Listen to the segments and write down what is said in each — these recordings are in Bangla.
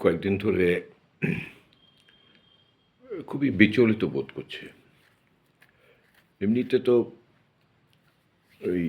কয়েকদিন ধরে খুবই বিচলিত বোধ করছি। এমনিতে তো ওই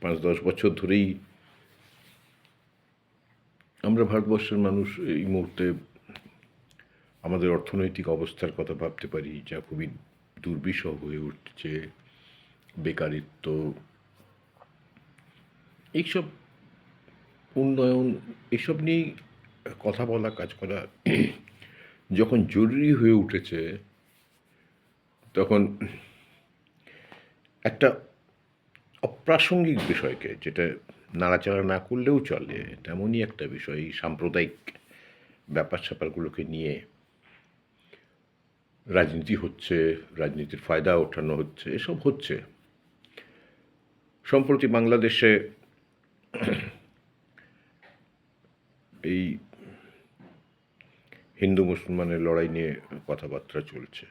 ৫-১০ বছর ধরেই আমরা ভারতবর্ষের মানুষ এই মুহূর্তে আমাদের অর্থনৈতিক অবস্থার কথা ভাবতে পারি, যা খুবই দুর্বিষহ হয়ে উঠছে। বেকারিত্ব, এইসব উন্নয়ন, এসব নিয়েই কথা বলা, কাজ করা যখন জরুরি হয়ে উঠেছে, তখন একটা অপ্রাসঙ্গিক বিষয়কে, যেটা নাড়াচাড়া না করলেও চলে, তেমনই একটা বিষয়, এই সাম্প্রদায়িক ব্যাপার স্যাপারগুলোকে নিয়ে রাজনীতি হচ্ছে, রাজনীতির ফায়দা ওঠানো হচ্ছে, এসব হচ্ছে। সম্প্রতি বাংলাদেশে এই হিন্দু মুসলমানের লড়াই নিয়ে কথাবার্তা চলছে,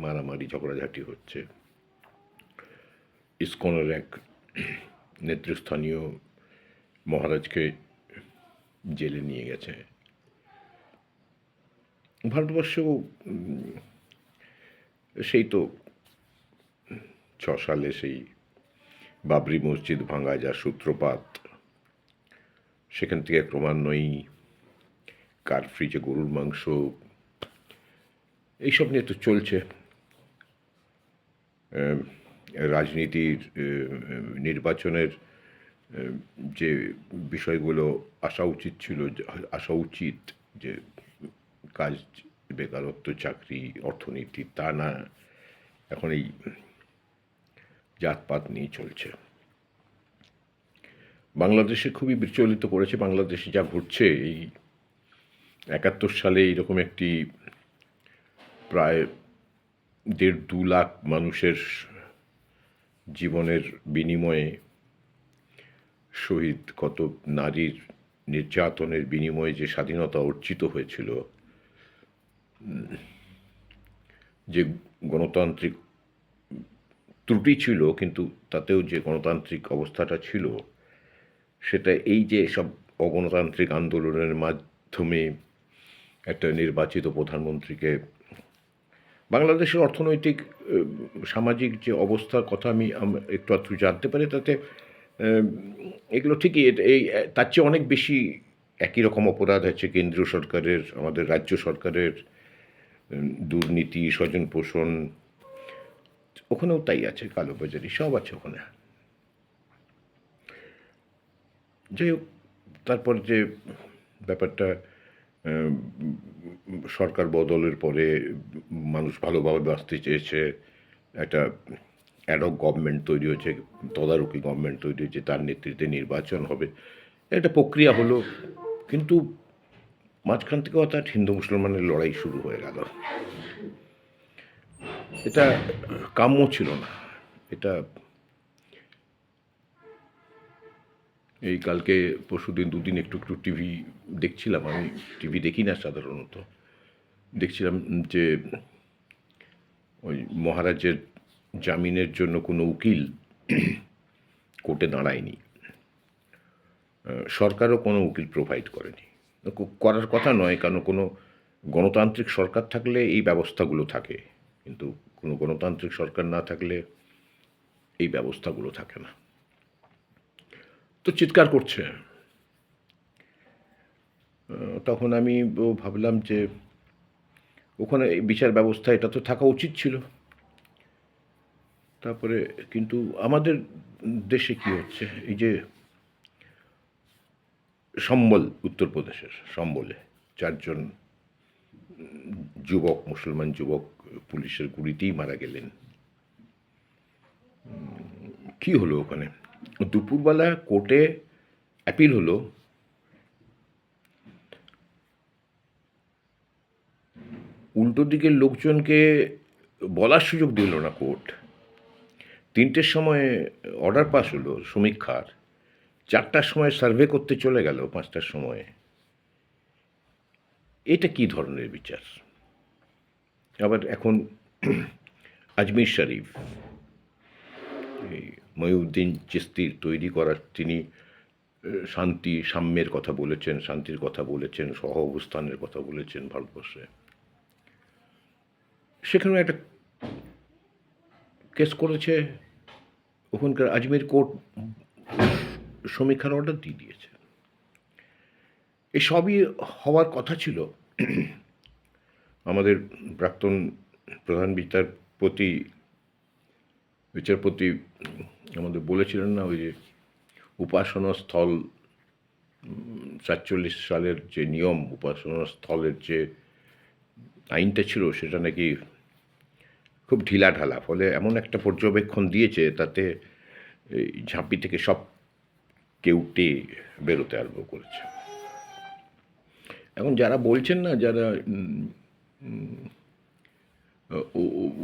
মারামারি ঝগড়াঝাটি হচ্ছে। ইসকনের এক নেতৃস্থানীয় মহারাজকে জেলে নিয়ে গেছে। ভারতবর্ষেও সেই তো 6 সালে সেই বাবরি মসজিদ ভাঙা, যার সূত্রপাত, সেখান থেকে ক্রমান্বয়েই কার ফ্রিজে গরুর মাংস, এইসব নিয়ে তো চলছে। রাজনীতির নির্বাচনের যে বিষয়গুলো আসা উচিত ছিল, আসা উচিত, যে কাজ, বেকারত্ব, চাকরি, অর্থনীতি, তা না, এখন এই জাতপাত নিয়ে চলছে। বাংলাদেশে খুবই বিচলিত করেছে। বাংলাদেশে যা ঘটছে, এই ৭১ সালে এইরকম একটি প্রায় ১.৫-২ লাখ মানুষের জীবনের বিনিময়ে, শহীদ কত নারীর নির্যাতনের বিনিময়ে যে স্বাধীনতা অর্জিত হয়েছিল, যে গণতান্ত্রিক ত্রুটি ছিল, কিন্তু তাতেও যে গণতান্ত্রিক অবস্থাটা ছিল, সেটা এই যে সব অগণতান্ত্রিক আন্দোলনের মাধ্যমে একটা নির্বাচিত প্রধানমন্ত্রীকে, বাংলাদেশের অর্থনৈতিক সামাজিক যে অবস্থার কথা আমি একটু আধটু জানতে পারি, তাতে এগুলো ঠিকই, এই তার চেয়ে অনেক বেশি একই রকম অপরাধ আছে কেন্দ্রীয় সরকারের, আমাদের রাজ্য সরকারের, দুর্নীতি, স্বজন পোষণ, ওখানেও তাই আছে, কালোবাজারি, সব আছে ওখানে। যাই হোক, তারপর যে ব্যাপারটা, সরকার বদলের পরে মানুষ ভালোভাবে বাঁচতে চেয়েছে, একটা অ্যাডহক গভর্নমেন্ট তৈরি হয়েছে, তদারকি গভর্নমেন্ট তৈরি হয়েছে, তার নেতৃত্বে নির্বাচন হবে, একটা প্রক্রিয়া হলো। কিন্তু মাঝখান থেকে অর্থাৎ হিন্দু মুসলমানের লড়াই শুরু হয়ে গেল। এটা কাম্য ছিল না। এটা এই কালকে পরশুদিন দুদিন একটু একটু টিভি দেখছিলাম, আমি টিভি দেখি না সাধারণত, দেখছিলাম যে ওই মহারাজের জামিনের জন্য কোনো উকিল কোর্টে দাঁড়ায়নি, সরকারও কোনো উকিল প্রোভাইড করেনি, করার কথা নয়, কারণ কোনো গণতান্ত্রিক সরকার থাকলে এই ব্যবস্থাগুলো থাকে, কিন্তু কোনো গণতান্ত্রিক সরকার না থাকলে এই ব্যবস্থাগুলো থাকে না। তো চিৎকার করছে। তখন আমি ভাবলাম যে ওখানে এই বিচার ব্যবস্থা, এটা তো থাকা উচিত ছিল। তারপরে কিন্তু আমাদের দেশে কি হচ্ছে, এই যে সম্বল, উত্তরপ্রদেশের সম্বলে 4 জন যুবক, মুসলমান যুবক পুলিশের গুলিতেই মারা গেলেন। কি হলো ওখানে? দুপুরবেলা কোর্টে অ্যাপিল হলো, উল্টো দিকের লোকজনকে বলার সুযোগ দিল না কোর্ট। 3টের সময় অর্ডার পাস হলো সমীক্ষার, 4টার সময় সার্ভে করতে চলে গেল 5টার সময়। এটা কি ধরনের বিচার? আবার এখন আজমির শরীফ, এই মহিউদ্দিন চিশতির তৈরি করার, তিনি শান্তি সাম্যের কথা বলেছেন, শান্তির কথা বলেছেন, সহ অবস্থানের কথা বলেছেন ভারতবর্ষে। সেখানে একটা কেস করেছে, ওখানকার আজমির কোর্ট সমীক্ষার অর্ডার দিয়ে দিয়েছে। এই সবই হওয়ার কথা ছিল। আমাদের প্রাক্তন প্রধান বিচারপতি আমাদের বলেছিলেন না, ওই যে উপাসনা স্থল ৪৭ সালের যে নিয়ম, উপাসনা স্থলের যে আইনটা ছিল সেটা নাকি খুব ঢিলাঢালা, ফলে এমন একটা পর্যবেক্ষণ দিয়েছে তাতে এই ঝাঁপি থেকে সব কেউটে বেরোতে আরম্ভ করেছে। এখন যারা বলছেন না, যারা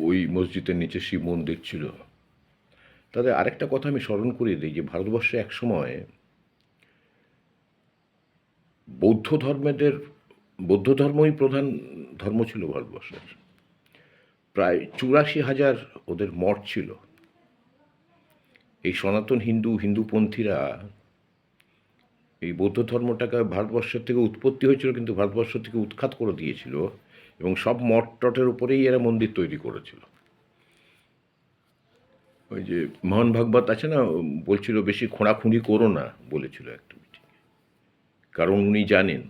ওই মসজিদের নিচে শিব মন্দির ছিল, তাদের আরেকটা কথা আমি স্মরণ করিয়ে দিই যে ভারতবর্ষে একসময় বৌদ্ধ ধর্মই প্রধান ধর্ম ছিল ভারতবর্ষের। প্রায় ৮৪,০০০ ওদের মঠ ছিল। এই সনাতন হিন্দুপন্থীরা এই বৌদ্ধ ধর্মটাকে ভারতবর্ষের থেকে উৎপত্তি হয়েছিল, কিন্তু ভারতবর্ষ থেকে উৎখাত করে দিয়েছিল, এবং সব মঠ টটের উপরেই এরা মন্দির তৈরি করেছিল। ওই যে মোহন ভাগবত আছে না, বলছিল বেশি খোঁড়াখুঁড়ি করো না, বলেছিল একটা মিটিংয়ে। কারণ উনি জানেন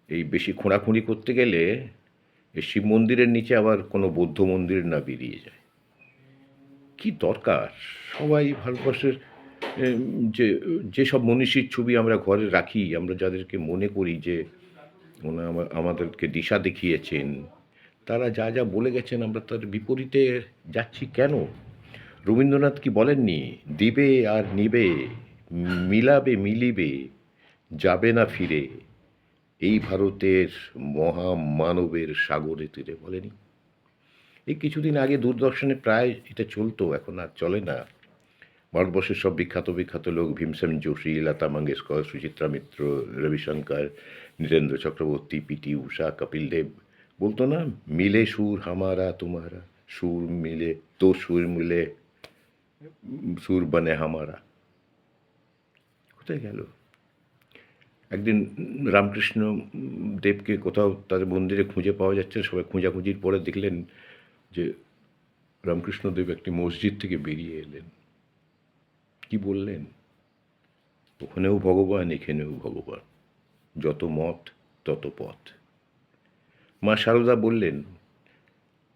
এই বেশি খোঁড়াখুঁড়ি করতে গেলে এই শিব মন্দিরের নিচে আবার কোনো বৌদ্ধ মন্দির না বেরিয়ে যায়। কি দরকার? সবাই ভারতবর্ষের যেসব মনীষীর ছবি আমরা ঘরে রাখি, আমরা যাদেরকে মনে করি যে ওনারা আমাদেরকে দিশা দেখিয়েছেন, তারা যা যা বলে গেছেন আমরা তার বিপরীতে যাচ্ছি কেন? রবীন্দ্রনাথ কি বলেননি, দিবে আর নিবে, মিলাবে মিলিবে, যাবে না ফিরে, এই ভারতের মহামানবের সাগরে তীরে, বলেনি? এই কিছুদিন আগে দূরদর্শনে প্রায় এটা চলতো, এখন আর চলে না। ভারতবর্ষের সব বিখ্যাত লোক, ভীমসেন যোশী, লতা মঙ্গেশকর, সুচিত্রা মিত্র, রবিশঙ্কর, নীরেন্দ্র চক্রবর্তী, পিটি ঊষা, কপিল দেব বলতো না, মিলে সুর হামারা তুমারা, সুর মিলে তো সুর মিলে সুর বনে হামারা। কোথায় গেল? একদিন রামকৃষ্ণ দেবকে কোথাও তাদের মন্দিরে খুঁজে পাওয়া যাচ্ছে, সবাই খোঁজাখুঁজির পরে দেখলেন যে রামকৃষ্ণ দেব একটি মসজিদ থেকে বেরিয়ে এলেন। কি বললেন? ওখানেও ভগবান, এখানেও ভগবান, যত মত তত পথ। মা সারদা বললেন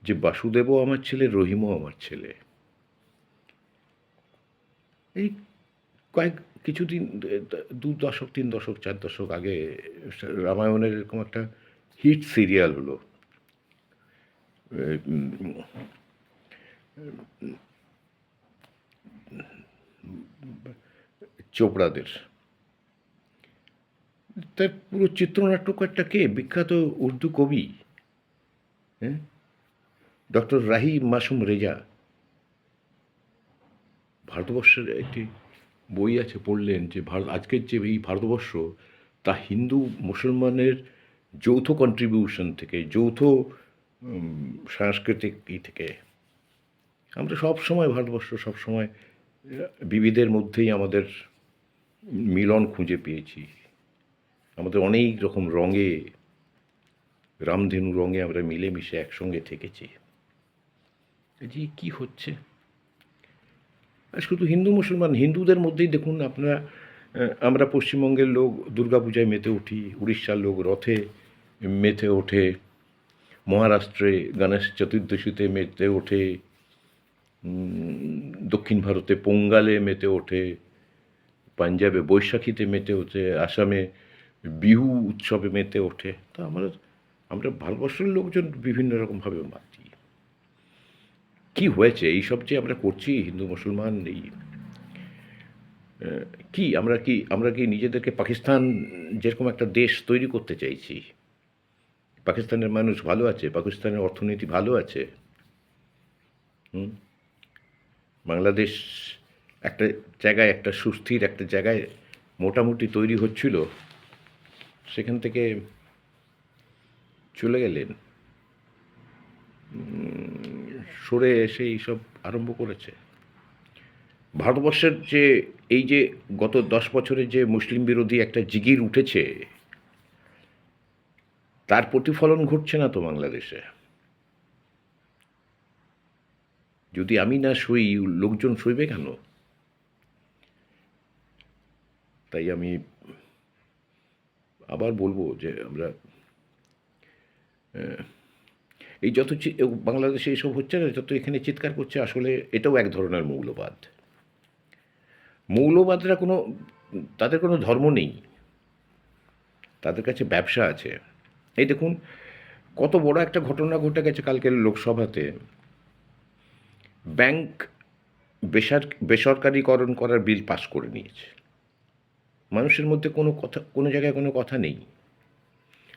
যে বাসুদেবও আমার ছেলে, রহিমও আমার ছেলে। এই কিছুদিন, 2 দশক, 3 দশক, 4 দশক আগে রামায়ণের এরকম একটা হিট সিরিয়াল হলো, চোপড়াদের। তার পুরো চিত্রনাট্যকারটা কে? বিখ্যাত উর্দু কবি, হ্যাঁ, ডক্টর রাহি মাসুম রেজা। ভারতবর্ষের একটি বই আছে, পড়লেন যে আজকের যে এই ভারতবর্ষ, তা হিন্দু মুসলমানের যৌথ কন্ট্রিবিউশন থেকে, যৌথ সাংস্কৃতিক থেকে। আমরা সবসময়, ভারতবর্ষ সবসময় বিবিধের মধ্যেই আমাদের মিলন খুঁজে পেয়েছি। আমাদের অনেক রকম রঙে, রামধেনু রঙে আমরা মিলেমিশে একসঙ্গে থেকেছি। যে কি হচ্ছে? শুধু হিন্দু মুসলমান, হিন্দুদের মধ্যেই দেখুন আপনারা, আমরা পশ্চিমবঙ্গের লোক দুর্গাপূজায় মেতে উঠি, উড়িষ্যার লোক রথে মেতে ওঠে, মহারাষ্ট্রে গণেশ চতুর্দশীতে মেতে ওঠে, দক্ষিণ ভারতে পোঙ্গালে মেতে ওঠে, পাঞ্জাবে বৈশাখীতে মেতে ওঠে, আসামে বিহু উৎসবে মেতে ওঠে। তা আমরা ভারতবর্ষের লোকজন বিভিন্ন রকমভাবে মাতি। কি হয়েছে? এইসব যে আমরা করছি হিন্দু মুসলমান, এই আমরা কি নিজেদেরকে পাকিস্তান যেরকম একটা দেশ তৈরি করতে চাইছি? পাকিস্তানের মানুষ ভালো আছে, পাকিস্তানের অর্থনীতি ভালো আছে। বাংলাদেশ একটা জায়গায়, একটা সুস্থির একটা জায়গায় মোটামুটি তৈরি হচ্ছিল, সেখান থেকে চলে গেলেন, সরে এসে এইসব আরম্ভ করেছে। ভারতবর্ষের যে এই যে গত 10 বছরে যে মুসলিম বিরোধী একটা জিগির উঠেছে, তার প্রতিফলন ঘটছে না তো বাংলাদেশে? যদি আমি না সই, লোকজন সইবে কেন? তাই আমি আবার বলবো যে আমরা এই যত বাংলাদেশে এসব হচ্ছে না, যত এখানে চিৎকার করছে, আসলে এটাও এক ধরনের মৌলবাদ। মৌলবাদরা কোনো, তাদের কোনো ধর্ম নেই, তাদের কাছে ব্যবসা আছে। এই দেখুন, কত বড় একটা ঘটনা ঘটে গেছে কালকের লোকসভাতে। ব্যাংক বেসরকারীকরণ করার বিল পাস করে নিয়েছে। মানুষের মধ্যে কোনো কথা, কোনো জায়গায় কোনো কথা নেই।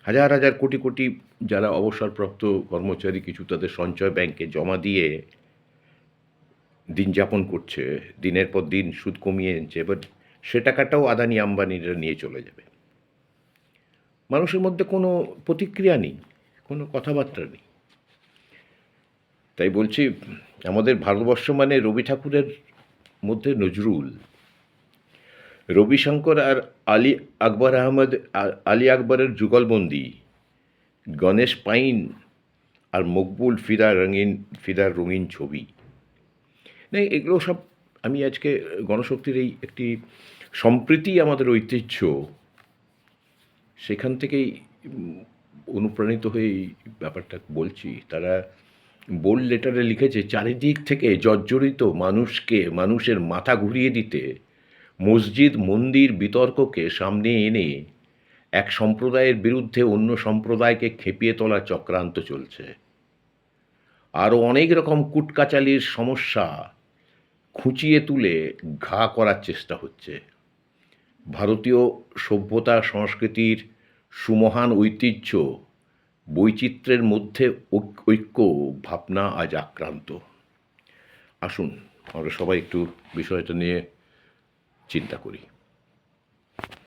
হাজার হাজার কোটি কোটি যারা অবসরপ্রাপ্ত কর্মচারী কিছু তাদের সঞ্চয় ব্যাংকে জমা দিয়ে দিন যাপন করছে, দিনের পর দিন সুদ কমিয়ে এনেছে, এবার সে টাকাটাও আদানি আম্বানিরা নিয়ে চলে যাবে। মানুষের মধ্যে কোনো প্রতিক্রিয়া নেই, কোনো কথাবার্তা নেই। তাই বলছি, আমাদের ভারতবর্ষ মানে রবি ঠাকুরের মধ্যে নজরুল, রবিশঙ্কর আর আলী আকবরের যুগলবন্দি, গণেশ পাইন আর মকবুল ফিদার রঙিন ছবি। না, এগুলো সব আমি আজকে গণশক্তির এই একটি সম্প্রীতি আমাদের ঐতিহ্য, সেখান থেকেই অনুপ্রাণিত হয়ে এই ব্যাপারটা বলছি। তারা বোল্ড লেটারে লিখেছে, চারিদিক থেকে জর্জরিত মানুষকে, মানুষের মাথা ঘুরিয়ে দিতে মসজিদ মন্দির বিতর্ককে সামনে এনে এক সম্প্রদায়ের বিরুদ্ধে অন্য সম্প্রদায়কে খেপিয়ে তোলার চক্রান্ত চলছে। আরও অনেক রকম কুটকাচালির সমস্যা খুঁচিয়ে তুলে ঘা করার চেষ্টা হচ্ছে। ভারতীয় সভ্যতা সংস্কৃতির সুমহান ঐতিহ্য, বৈচিত্র্যের মধ্যে ঐক্য ভাবনা আজ আক্রান্ত। আসুন আমরা সবাই একটু বিষয়টা নিয়ে চিন্তা করি।